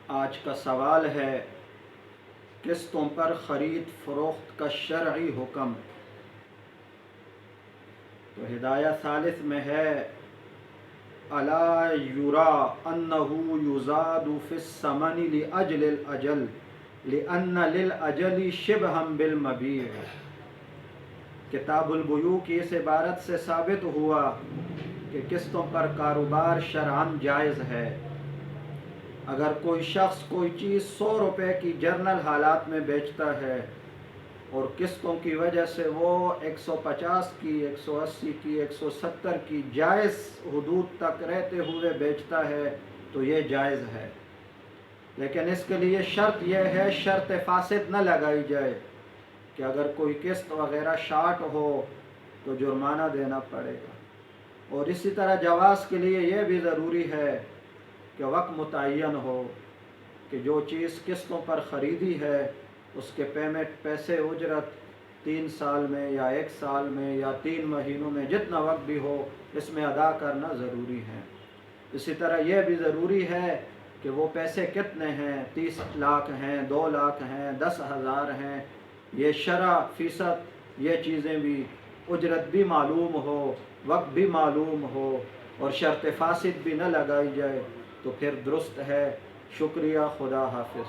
آج کا سوال ہے قسطوں پر خرید فروخت کا شرعی حکم۔ تو ہدایہ ثالث میں ہے الا یرا انہ یزاد فی الثمن لاجل الاجل لان للاجل شبہا بالمبیع۔ کتاب البیوع کی اس عبارت سے ثابت ہوا کہ قسطوں پر کاروبار شرعاً جائز ہے۔ اگر کوئی شخص کوئی چیز 100 روپے کی جرنل حالات میں بیچتا ہے اور قسطوں کی وجہ سے وہ 150 کی، 180 کی، 170 کی جائز حدود تک رہتے ہوئے بیچتا ہے تو یہ جائز ہے، لیکن اس کے لیے شرط یہ ہے، شرط فاسد نہ لگائی جائے کہ اگر کوئی قسط وغیرہ شارٹ ہو تو جرمانہ دینا پڑے گا۔ اور اسی طرح جواز کے لیے یہ بھی ضروری ہے کہ وقت متعین ہو کہ جو چیز قسطوں پر خریدی ہے اس کے پیسے اجرت 3 سال میں یا 1 سال میں یا 3 مہینوں میں جتنا وقت بھی ہو اس میں ادا کرنا ضروری ہے۔ اسی طرح یہ بھی ضروری ہے کہ وہ پیسے کتنے ہیں، 30 لاکھ ہیں، 2 لاکھ ہیں، 10,000 ہیں، یہ شرح فیصد یہ چیزیں بھی، اجرت بھی معلوم ہو، وقت بھی معلوم ہو اور شرط فاسد بھی نہ لگائی جائے تو پھر درست ہے۔ شکریہ، خدا حافظ۔